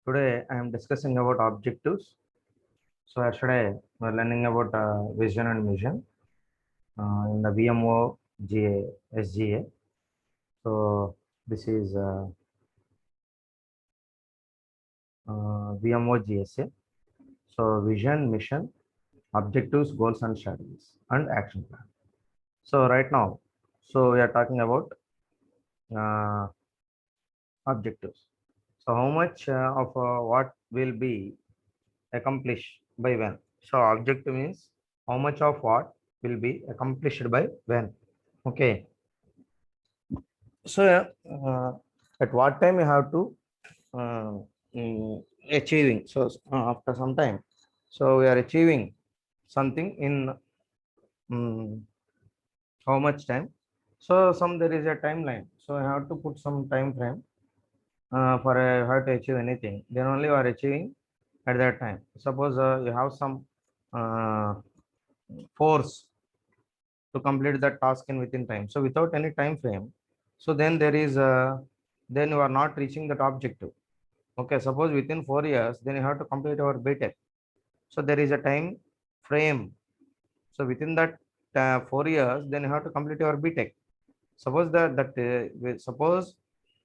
Today I am discussing about objectives. So yesterday we were learning about vision and mission in the VMO GA SGA. So this is VMO GSA. So vision, mission, objectives, goals and strategies and action plan. So right now, so we are talking about uh, objectives. So how much of what will be accomplished by when? So objective means how much of what will be accomplished by when. Okay. So at what time you have to uh, achieving. So after some time, so we are achieving something in how much time. So some there is a timeline. So I have to put some time frame for how to achieve anything. Then only you are achieving at that time. Suppose you have some uh, force to complete that task in within time. So without any time frame, so then there is then you are not reaching that objective. Okay, suppose within 4 years, then you have to complete our BTech. So there is a time frame. So within that 4 years, then you have to complete your BTech. Suppose suppose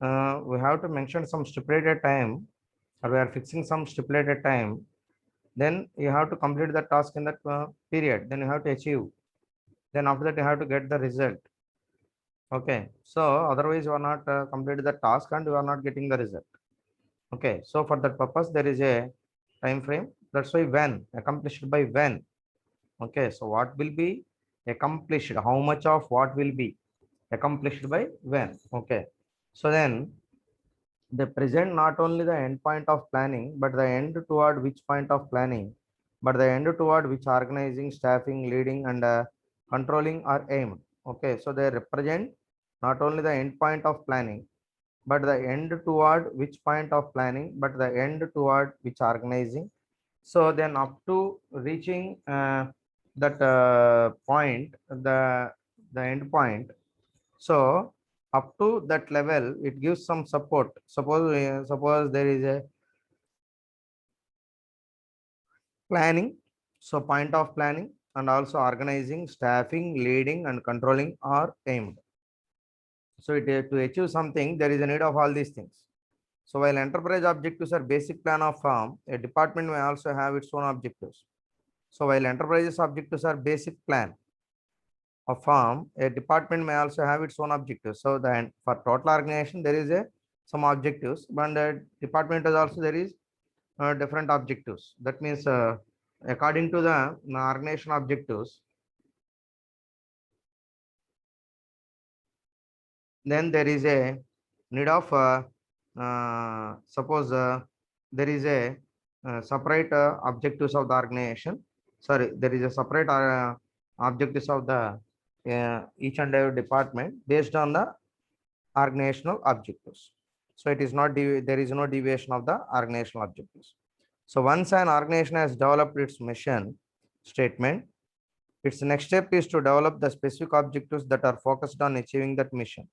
we have to mention some stipulated time, or we are fixing some stipulated time. Then you have to complete the task in that period. Then you have to achieve. Then after that, you have to get the result. Okay, so otherwise you are not completed the task and you are not getting the result. Okay, so for that purpose there is a time frame. That's why when, accomplished by when. Okay, so what will be accomplished, how much of what will be accomplished by when. Okay, so then they present not only the end point of planning but the end toward which point of planning, but the end toward which organizing, staffing, leading and controlling are aimed. Okay, so they represent not only the end point of planning but the end toward which point of planning, but the end toward which organizing. So then up to reaching that point, the end point. So up to that level, it gives some support. Suppose there is a planning, so point of planning and also organizing, staffing, leading and controlling are aimed. So to achieve something, there is a need of all these things. So while enterprise objectives are basic plan of firm, a department may also have its own objectives. So while enterprises objectives are basic plan of firm, a department may also have its own objectives. So then for total organization, there is a some objectives, but the department is also there is different objectives. That means according to the organization objectives, then there is a need of suppose there is a separate objectives of the organization. Sorry, there is a separate objectives of the each and every department based on the organizational objectives. So it is not there is no deviation of the organizational objectives. So once an organization has developed its mission statement, its next step is to develop the specific objectives that are focused on achieving that mission.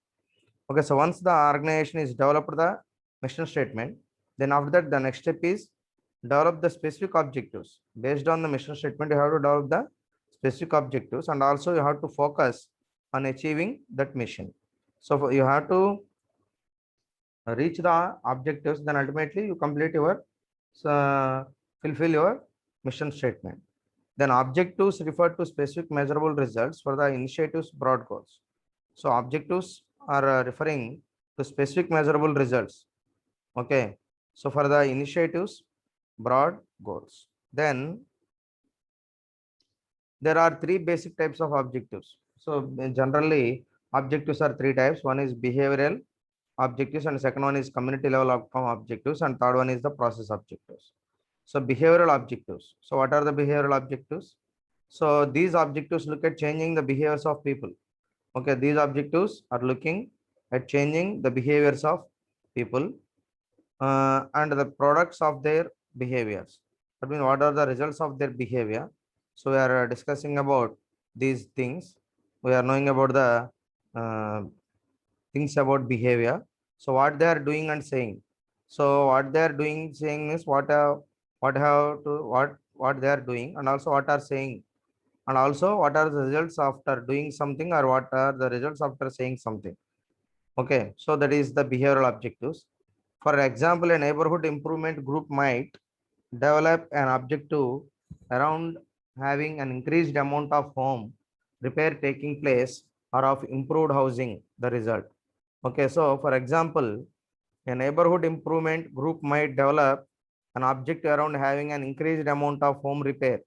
Okay, so once the organization is developed the mission statement, then after that the next step is develop the specific objectives. Based on the mission statement, you have to develop the specific objectives and also you have to focus on achieving that mission. So you have to reach the objectives, then ultimately you complete your fulfill your mission statement. Then objectives refer to specific measurable results for the initiative's broad goals. So objectives are referring to specific measurable results. Okay, so for the initiatives broad goals, then there are three basic types of objectives. So generally objectives are three types. One is behavioral objectives and second one is community level outcome objectives and third one is the process objectives. So behavioral objectives. So what are the behavioral objectives? So these objectives look at changing the behaviors of people. Okay, these objectives are looking at changing the behaviors of people and the products of their behaviors. That means what are the results of their behavior. So we are discussing about these things. We are knowing about the things about behavior. So what they are doing and saying. So what they are doing, saying is what have to what they are doing, and also what are saying, and also what are the results after doing something, or what are the results after saying something. Okay, so that is the behavioral objectives. For example, a neighborhood improvement group might develop an objective around having an increased amount of home repair taking place or of improved housing, the result. Okay, so for example, a neighborhood improvement group might develop an objective around having an increased amount of home repair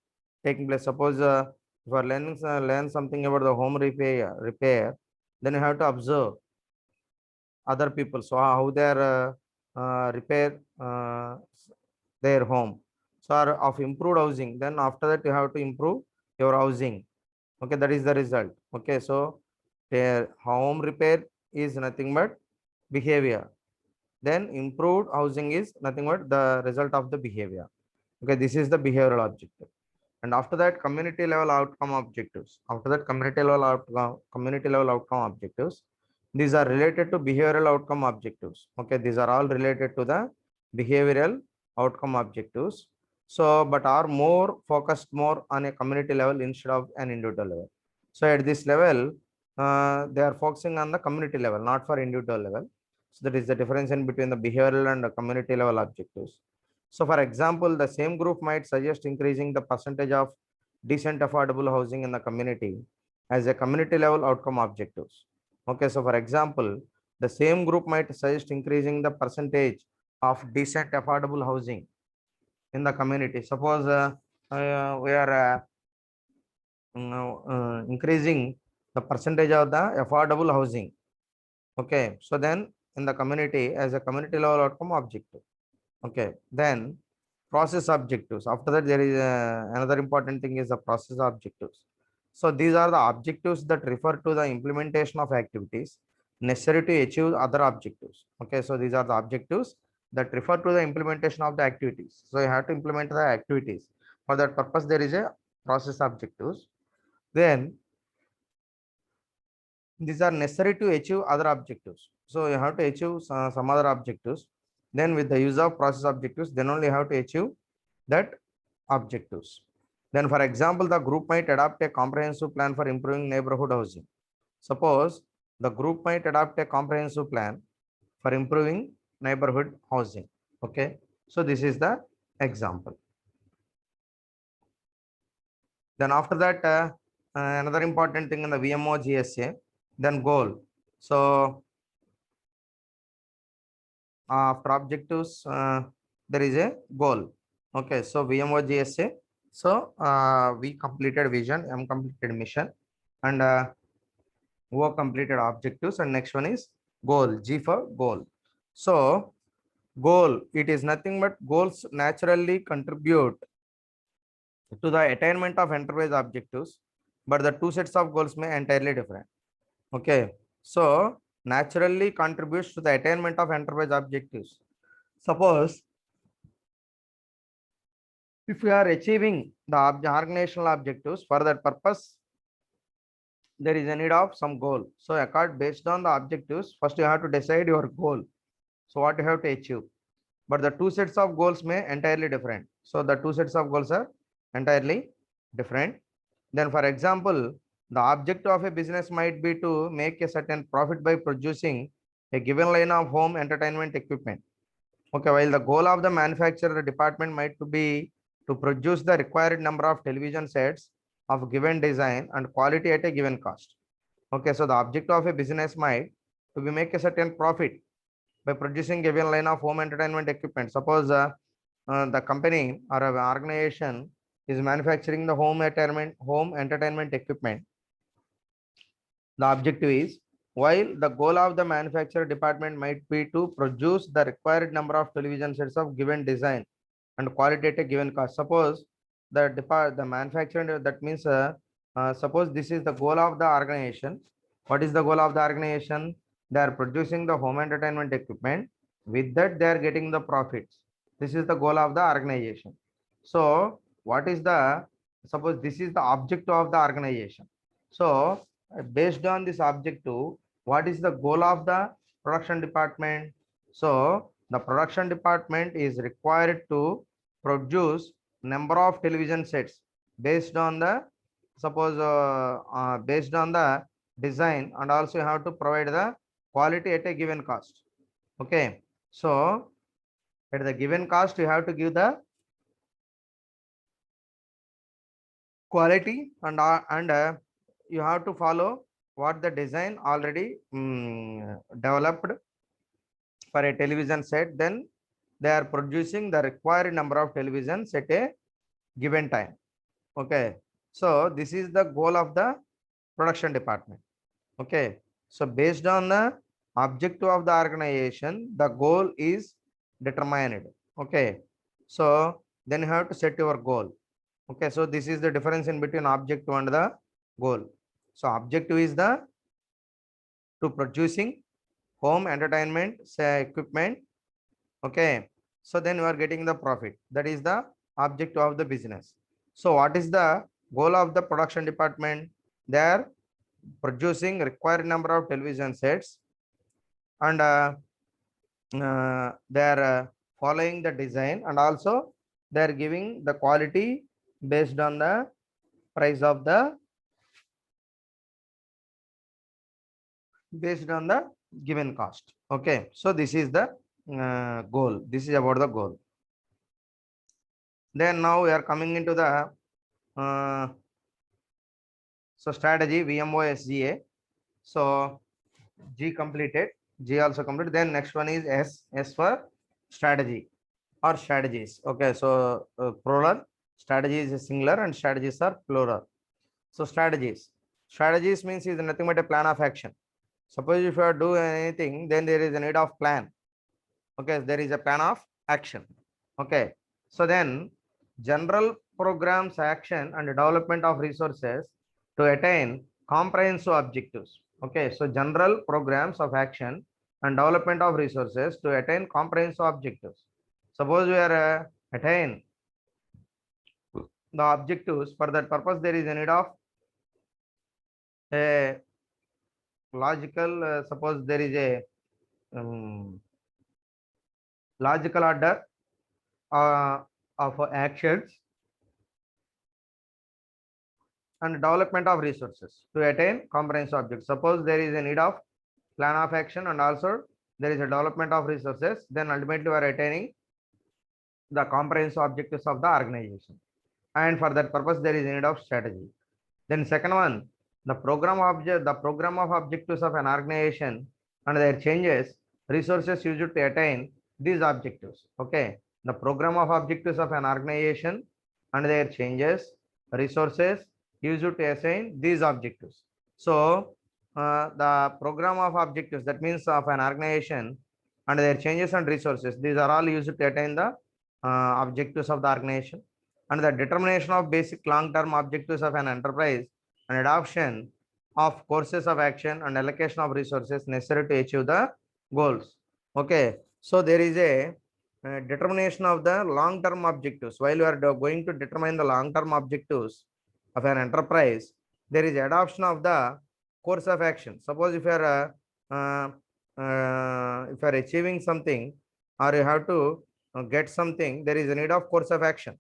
taking place. Suppose if you are learn something about the home repair, then you have to observe other people. So how they are repair their home. So of improved housing. Then after that you have to improve your housing. Okay, that is the result. Okay, so their home repair is nothing but behavior. Then improved housing is nothing but the result of the behavior. Okay, this is the behavioral objective. And after that, community level outcome objectives. After that, community level outcome objectives. These are related to behavioral outcome objectives. Okay, these are all related to the behavioral outcome objectives. So, but are more focused more on a community level instead of an individual level. So at this level, they are focusing on the community level, not for individual level. So that is the difference in between the behavioral and the community level objectives. So for example, the same group might suggest increasing the percentage of decent affordable housing in the community as a community level outcome objectives. Okay, so for example, the same group might suggest increasing the percentage of decent affordable housing in the community. Suppose we are increasing the percentage of the affordable housing. Okay, so then in the community as a community level outcome objective. Okay, then process objectives. After that, there is another important thing is the process objectives. So these are the objectives that refer to the implementation of activities necessary to achieve other objectives. Okay, so these are the objectives that refer to the implementation of the activities. So you have to implement the activities. For that purpose, there is a process objectives. Then these are necessary to achieve other objectives. So you have to achieve some other objectives. Then with the use of process objectives, then only you have to achieve that objectives. Then for example, the group might adopt a comprehensive plan for improving neighborhood housing. Suppose the group might adopt a comprehensive plan for improving neighborhood housing. Okay, so this is the example. Then after that, another important thing in the VMO GSA, then goal. So after objectives, there is a goal. Okay, so VMO GSA. So we completed vision, M completed mission, and O completed objectives, and next one is goal, G for goal. So goal, it is nothing but goals naturally contribute to the attainment of enterprise objectives, but the two sets of goals may entirely different. Okay, so naturally contributes to the attainment of enterprise objectives. Suppose if we are achieving the organizational objectives, for that purpose there is a need of some goal. So based on the objectives, first you have to decide your goal. So what you have to achieve, but the two sets of goals may entirely different. So the two sets of goals are entirely different. Then for example, the objective of a business might be to make a certain profit by producing a given line of home entertainment equipment. Okay, while the goal of the manufacturer department might be to produce the required number of television sets of given design and quality at a given cost. Okay, so the objective of a business might to be make a certain profit by producing given line of home entertainment equipment. Suppose the company or an organization is manufacturing the home entertainment equipment. The objective is, while the goal of the manufacturer department might be to produce the required number of television sets of given design and quality at a given cost. Suppose the manufacturer, that means suppose this is the goal of the organization. What is the goal of the organization? They are producing the home entertainment equipment. With that, they are getting the profits. This is the goal of the organization. So what is the, suppose this is the objective of the organization. So based on this objective, what is the goal of the production department? So The production department is required to produce number of television sets based on the based on the design, and also you have to provide the quality at a given cost. Okay, so at the given cost you have to give the quality, and you have to follow what the design already developed for a television set. Then they are producing the required number of televisions at a given time. Okay, so this is the goal of the production department. Okay, so based on the objective of the organization, the goal is determined. Okay, so then you have to set your goal. Okay, so this is the difference in between objective and the goal. So objective is the to producing home entertainment say equipment. Okay, so then you are getting the profit. That is the objective of the business. So what is the goal of the production department? They are producing required number of television sets, and they are following the design, and also they are giving the quality based on the price of the based on the given cost. Okay, so this is the goal. This is about the goal. Then now we are coming into the uh, so strategy VMO SGA. So G completed, G also completed. Then next one is S for strategy or strategies. Okay, so plural, strategy is a singular and strategies are plural. So strategies means is nothing but a plan of action. Suppose if you are doing anything, then there is a need of plan. Okay, there is a plan of action. Okay, so then general programs action and development of resources to attain comprehensive objectives. Okay, so general programs of action and development of resources to attain comprehensive objectives. Suppose we are attain the objectives. For that purpose there is a need of a logical suppose there is a logical order of actions and development of resources to attain comprehensive objectives. Suppose there is a need of plan of action and also there is a development of resources, then ultimately we are attaining the comprehensive objectives of the organization, and for that purpose there is a need of strategy. Then second one, the program of objectives of an organization and their changes, resources used to attain these objectives. Okay, the program of objectives of an organization and their changes, resources used to attain these objectives. So the program of objectives, that means of an organization, and their changes and resources, these are all used to attain the objectives of the organization, and the determination of basic long-term objectives of an enterprise and adoption of courses of action and allocation of resources necessary to achieve the goals. Okay, so there is a determination of the long-term objectives. While you are going to determine the long-term objectives of an enterprise, there is adoption of the course of action. Suppose if you are achieving something, or you have to get something, there is a need of course of action.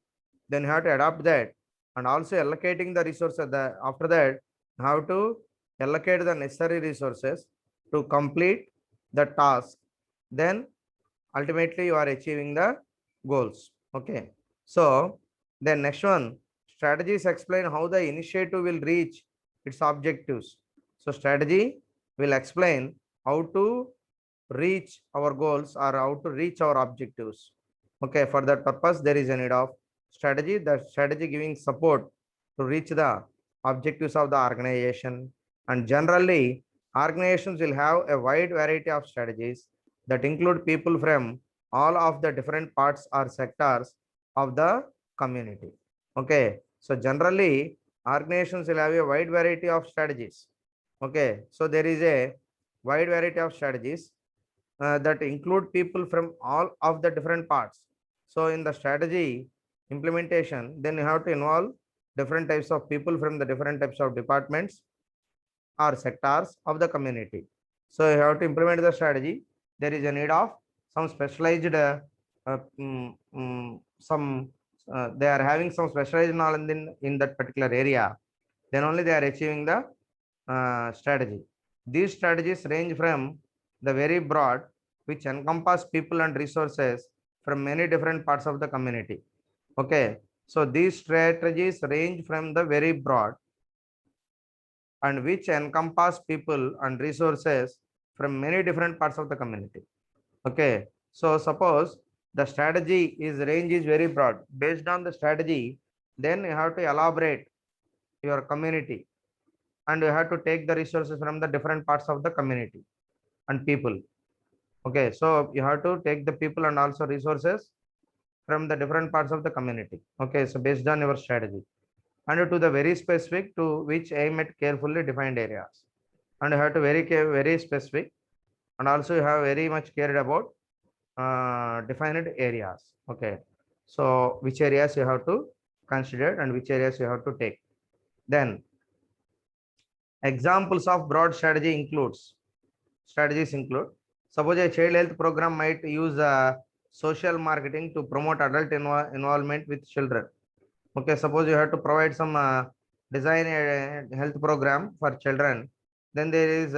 Then you have to adopt that, and also allocating the resources. After that, you have to allocate the necessary resources to complete the task. Then ultimately you are achieving the goals. Okay, so then next one, strategies explain how the initiative will reach its objectives. So strategy will explain how to reach our goals or how to reach our objectives. Okay, for that purpose there is a need of strategy. The strategy giving support to reach the objectives of the organization, and generally organizations will have a wide variety of strategies that include people from all of the different parts or sectors of the community. Okay, so generally organizations will have a wide variety of strategies. Okay, so there is a wide variety of strategies that include people from all of the different parts. So in the strategy implementation, then you have to involve different types of people from the different types of departments or sectors of the community. So you have to implement the strategy. There is a need of some specialized some they are having some specialized knowledge in that particular area, then only they are achieving the strategy. These strategies range from the very broad, which encompass people and resources from many different parts of the community. Okay, so these strategies range from the very broad and which encompass people and resources from many different parts of the community. Okay, so suppose the strategy is range is very broad. Based on the strategy, then you have to elaborate your community and you have to take the resources from the different parts of the community and people. Okay, so you have to take the people and also resources from the different parts of the community. Okay, so based on your strategy and to the very specific to which aim at carefully defined areas, and you have to very specific and also you have very much cared about defined areas. Okay, so which areas you have to consider and which areas you have to take. Then examples of broad strategies include, suppose a child health program might use social marketing to promote adult involvement with children. Okay, suppose you have to provide some design a health program for children, then there is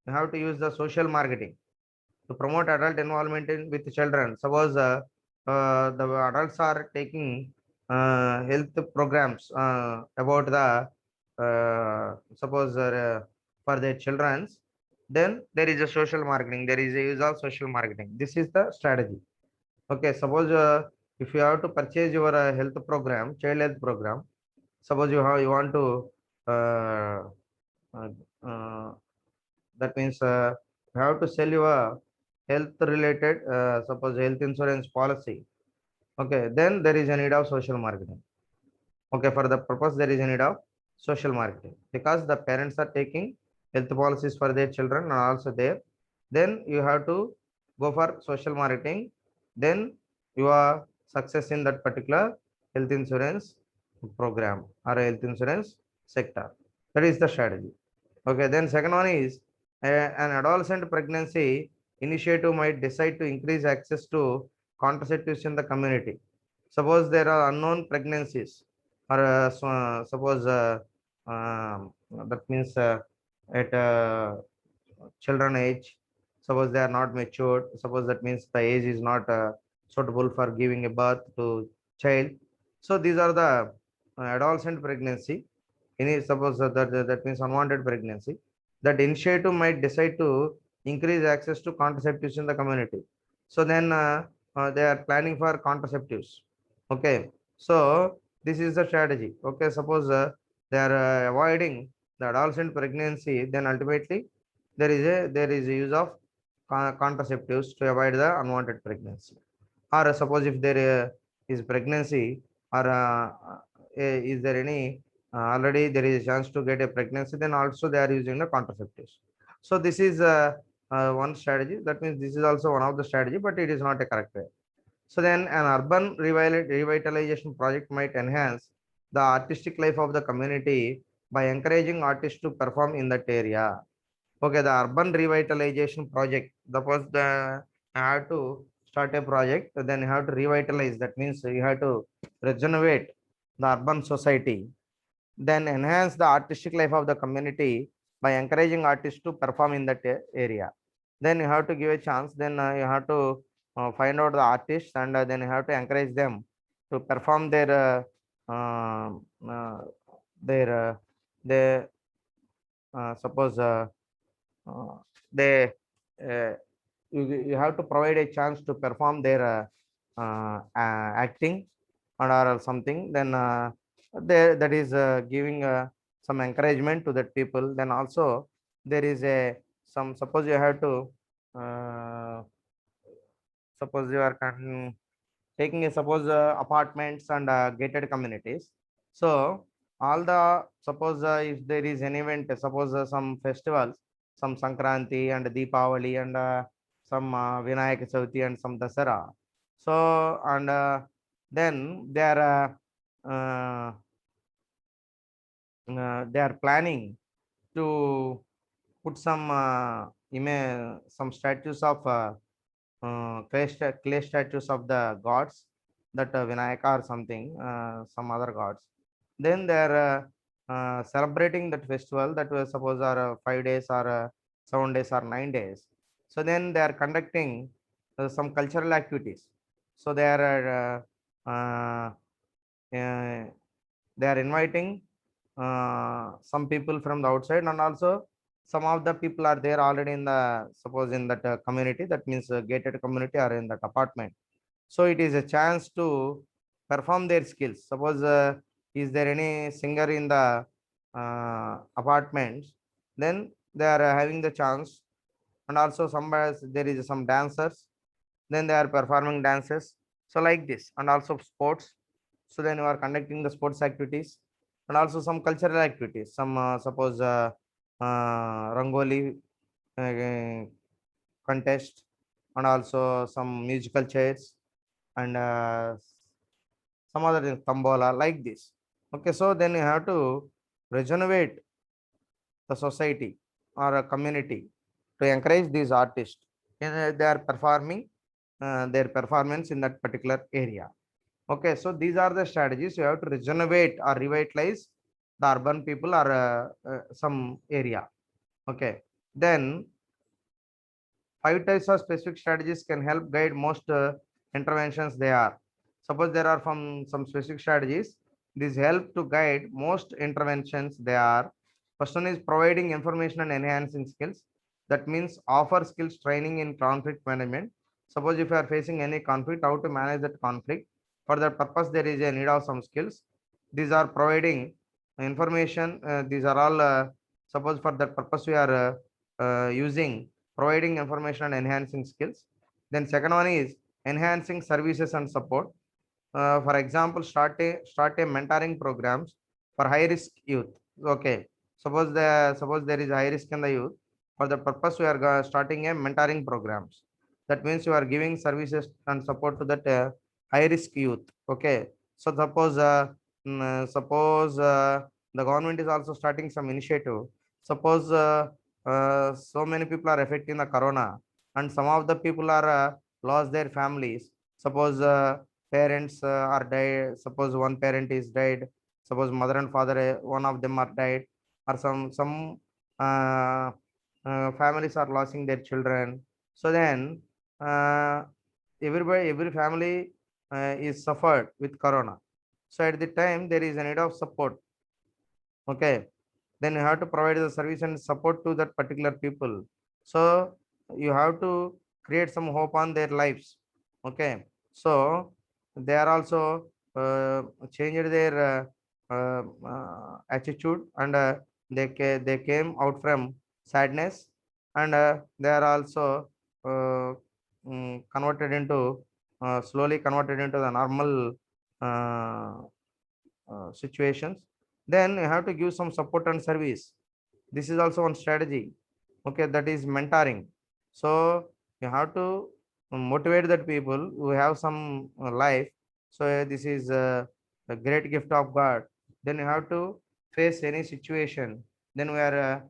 you have to use the social marketing to promote adult involvement with children. Suppose the adults are taking health programs about the suppose for their children's, then there is a social marketing. There is a use of social marketing. This is the strategy. Okay, suppose if you have to purchase your health program, child health program, suppose you want to uh, uh, uh, that means you have to sell your health related suppose health insurance policy. Okay, then there is a need of social marketing. Okay, for the purpose there is a need of social marketing because the parents are taking health policies for their children and also there, then you have to go for social marketing, then you are success in that particular health insurance program or health insurance sector. That is the strategy. Okay, then second one is an adolescent pregnancy initiative might decide to increase access to contraceptives in the community. Suppose there are unknown pregnancies or suppose um, that means at children age, suppose they are not matured, suppose that means the age is not suitable for giving a birth to child. So these are the adolescent pregnancy. Any suppose that means unwanted pregnancy, that initiative might decide to increase access to contraceptives in the community. So then they are planning for contraceptives. Okay, so this is the strategy. Okay, suppose they are avoiding the adolescent pregnancy, then ultimately there is a use of contraceptives to avoid the unwanted pregnancy. Or suppose if there is pregnancy or is there any already there is a chance to get a pregnancy, then also they are using the contraceptives. So this is one strategy. That means this is also one of the strategy, but it is not a correct way. So then an urban revitalization project might enhance the artistic life of the community by encouraging artists to perform in that area. Okay, the urban revitalization project. The first I have to start a project, then you have to revitalize. That means you have to regenerate the urban society, then enhance the artistic life of the community by encouraging artists to perform in that area. Then you have to give a chance. Then you have to find out the artists and then you have to encourage them to perform uh, uh, their they suppose uh, they uh, you have to provide a chance to perform their acting and or something, then that is giving some encouragement to that people. Then also there is a some suppose you have to uh, suppose you are taking a suppose apartments and gated communities. So all the suppose if there is an event, suppose some festivals, some Sankranti and Deepavali and some Vinayak Chavithi and some Dasara. So and then they are planning to put some some statues of clay statues of the gods, that Vinayaka or something, some other gods. Then they are celebrating that festival that was suppose are 5 days or 7 days or 9 days. So then they are conducting some cultural activities. So they are uh, they are inviting some people from the outside, and also some of the people are there already in the suppose in that community, that means gated community or in that apartment. So it is a chance to perform their skills. Suppose is there any singer in the apartments, then they are having the chance. And also somewhere there is some dancers, then they are performing dances. So like this, and also sports. So then you are conducting the sports activities, and also some cultural activities, some suppose rangoli uh, contest, and also some musical chairs, and some other things, tambola, like this. Okay, so then you have to regenerate the society or a community to encourage these artists, and they are performing their performance in that particular area. Okay, so these are the strategies you have to regenerate or revitalize the urban people or some area. Okay, then 5 types of specific strategies can help guide most interventions. They are, suppose there are some specific strategies. These help to guide most interventions. They are, first one is providing information and enhancing skills. That means offer skills training in conflict management. Suppose if you are facing any conflict, how to manage that conflict. For that purpose, there is a need of some skills. These are providing information. These are all, suppose for that purpose we are using providing information and enhancing skills. Then second one is enhancing services and support. For example, start a mentoring programs for high risk youth. Okay, suppose there is high risk in the youth. For the purpose, we are starting a mentoring programs. That means you are giving services and support to that high risk youth. Okay, so suppose the government is also starting some initiative. Suppose so many people are affected in the corona, and some of the people are lost their families. Suppose parents are died. Suppose one parent is died. Suppose mother and father, one of them are died, or some uh, families are losing their children. So then uh, every family is suffered with corona. So at the time there is a need of support. Okay, then you have to provide the service and support to that particular people. So you have to create some hope on their lives. Okay, so they are also changed their attitude, and they came out from sadness, and they are also uh, converted into slowly converted into the normal uh, situations. Then you have to give some support and service. This is also one strategy. Okay, that is mentoring. So you have to motivate that people who have some life. So this is a great gift of God. Then you have to face any situation. Then we are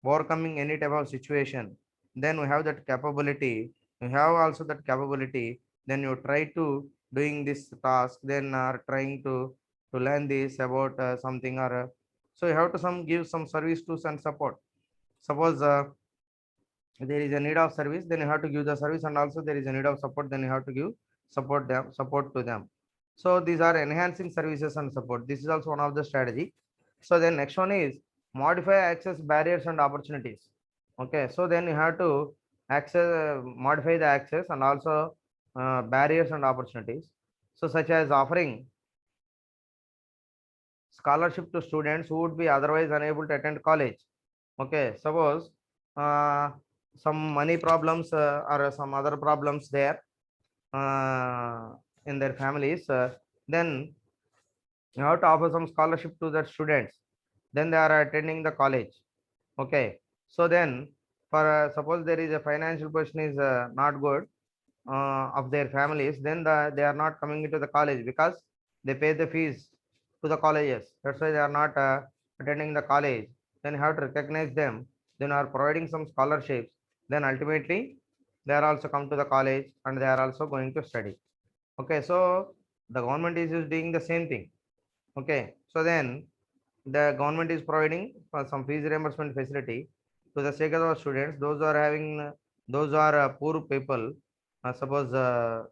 overcoming any type of situation. Then we have that capability. You have also that capability. Then you try to doing this task. Then are trying to learn this about something, or so you have to some give some service to and support. Suppose there is a need of service, then you have to give the service, and also there is a need of support, then you have to give support to them. So these are enhancing services and support. This is also one of the strategy. So then next one is modify access barriers and opportunities. Okay, so then you have to modify the access and also barriers and opportunities. So such as offering scholarship to students who would be otherwise unable to attend college. Okay, suppose uh, some money problems or some other problems there uh, in their families, then you have to offer some scholarship to the students. Then they are attending the college. Okay, so then for suppose there is a financial position is not good of their families, then they are not coming into the college because they pay the fees to the colleges. That's why they are not attending the college. Then you have to recognize them. Then are providing some scholarships. Then ultimately they are also come to the college and they are also going to study. Okay, so the government is just doing the same thing. Okay, so then the government is providing for some fees reimbursement facility to the sake of the students. Those who are having, those who are poor people, suppose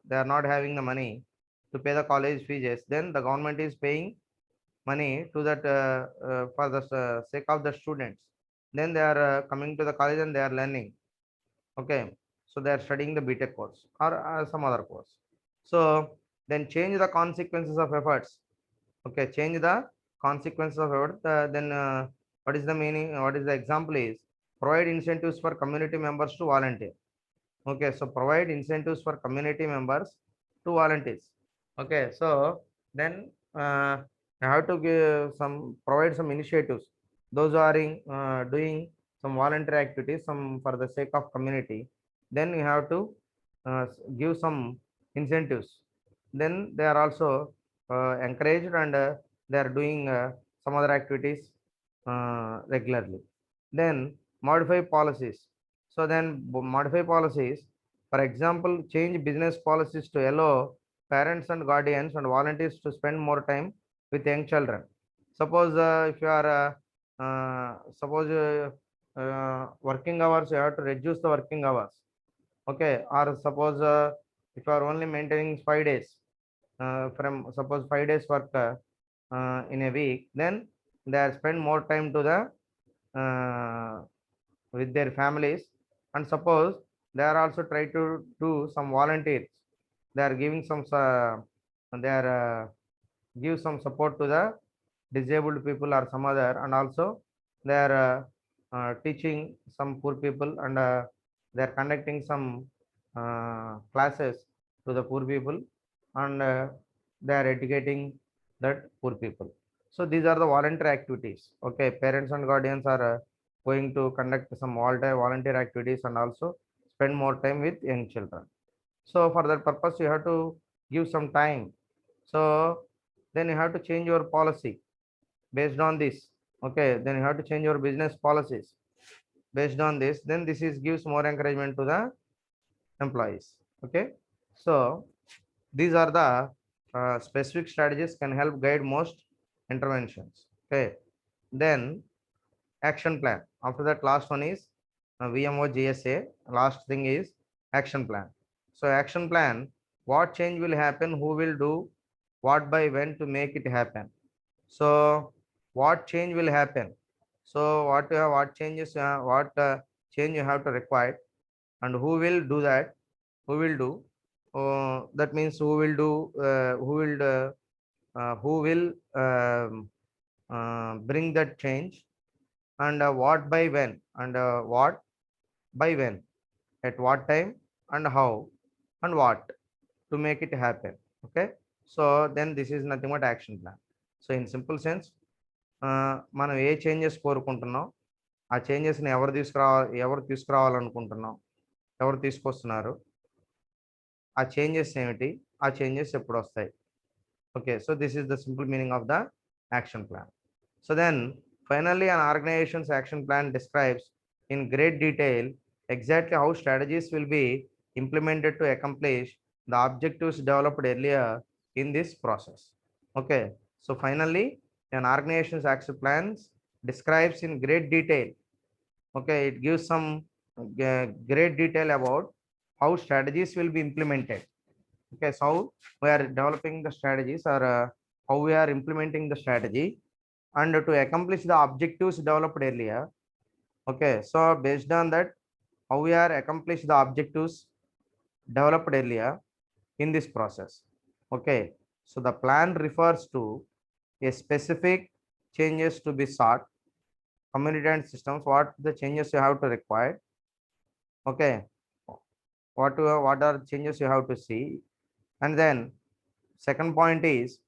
they are not having the money to pay the college fees, then the government is paying money to that for the sake of the students. Then they are coming to the college and they are learning. Okay, so they are studying the BTech course or some other course. So then change the consequences of efforts. Okay, change the consequences of effort. Then what is the meaning? What is the example is provide incentives for community members to volunteer. Okay, so provide incentives for community members to volunteers. Okay, so then I have to give some provide some initiatives. Those who are doing some voluntary activities, some for the sake of community. Then you have to give some incentives. Then they are also encouraged and they are doing some other activities regularly. Then modify policies. So then modify policies. For example, change business policies to allow parents and guardians and volunteers to spend more time with young children. Suppose if you are suppose working hours, you have to reduce the working hours. Okay, or suppose if you are only maintaining 5 days from suppose 5 days work in a week, then they are spend more time to the with their families. And suppose they are also try to do some volunteers, they are giving some they are give some support to the disabled people or some other, and also they are teaching some poor people, and they are conducting some classes to the poor people, and they are educating that poor people. So these are the voluntary activities. Okay, parents and guardians are going to conduct some volunteer activities and also spend more time with young children. So for that purpose you have to give some time. So then you have to change your policy based on this. Okay, then you have to change your business policies based on this. Then this is gives more encouragement to the employees. Okay, so these are the specific strategies can help guide most interventions. Okay, then action plan. After that, last one is VMO GSA. Last thing is action plan. So action plan, what change will happen, who will do, what by when to make it happen. So what change will happen? So what changes, what change you have to require, and who will do that? Who will do? That means who will do? Who will bring that change, and what by when, and what by when, at what time, and how, and what to make it happen. Okay, so then this is nothing but action plan. So in simple sense, మనం ఏ changes కోరుకుంటున్నాం, ఆ చేంజెస్ని ఎవరు తీసుకురావాలనుకుంటున్నాం, ఎవరు తీసుకొస్తున్నారు, ఆ changes ఏమిటి, ఆ changes ఎప్పుడు వస్తాయి. Okay, so this is the simple meaning of the action plan. So then finally an organization's action plan describes in great detail exactly how strategies will be implemented to accomplish the objectives developed earlier in this process. Okay, so finally an organization's action plans describes in great detail. Okay, it gives some great detail about how strategies will be implemented. Okay, so we are developing the strategies, or how we are implementing the strategy and to accomplish the objectives developed earlier. Okay, so based on that, how we are accomplish the objectives developed earlier in this process. Okay, so the plan refers to a specific changes to be sought, community and systems, what the changes you have to require. Okay, what are changes you have to see. And then second point is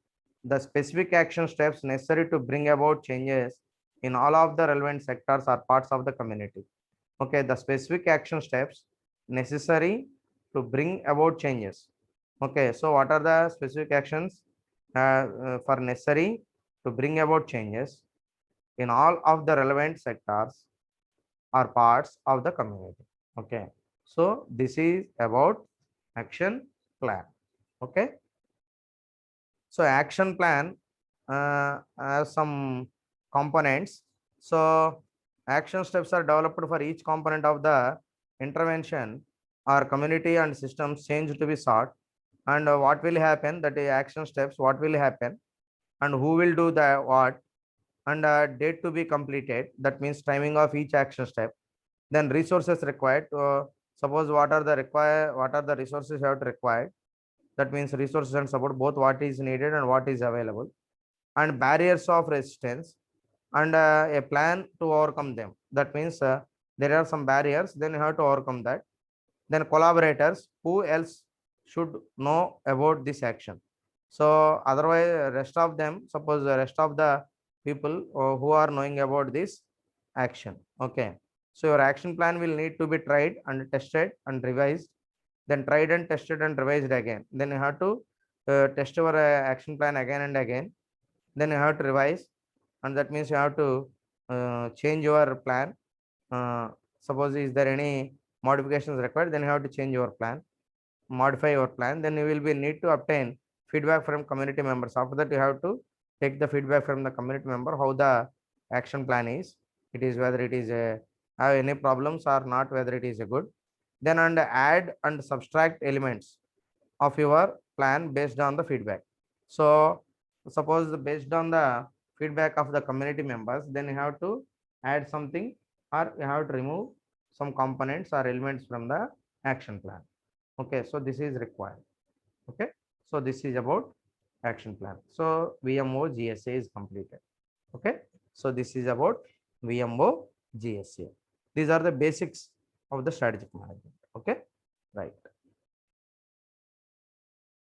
the specific action steps necessary to bring about changes in all of the relevant sectors or parts of the community. Okay, the specific action steps necessary to bring about changes. Okay, so what are the specific actions for necessary to bring about changes in all of the relevant sectors or parts of the community. Okay, So this is about action plan. Okay. So action plan has some components. So action steps are developed for each component of the intervention or community and systems change to be sought. And what will happen, that is action steps, what will happen and who will do the what, and date to be completed, that means timing of each action step. Then resources required, suppose what are the resources you have to require, that means resources and support, both what is needed and what is available, and barriers of resistance, and a plan to overcome them, that means there are some barriers, then you have to overcome that. Then collaborators, who else should know about this action. So otherwise rest of them, suppose the rest of the people who are knowing about this action. Okay, so your action plan will need to be tried and tested and revised, then tried and tested and revised again, then you have to test your action plan again and again, then you have to revise, and that means you have to change your plan. Suppose is there any modifications required, then you have to change your plan, modify your plan, then you will be need to obtain feedback from community members. After that you have to take the feedback from the community member how the action plan is, it is whether it is a have any problems or not, whether it is a good. Then and add and subtract elements of your plan based on the feedback. So suppose based on the feedback of the community members, then you have to add something or you have to remove some components or elements from the action plan. Okay, so this is required. Okay, so this is about action plan. So VMO GSA is completed. Okay, so this is about VMO GSA. These are the basics of the strategic management.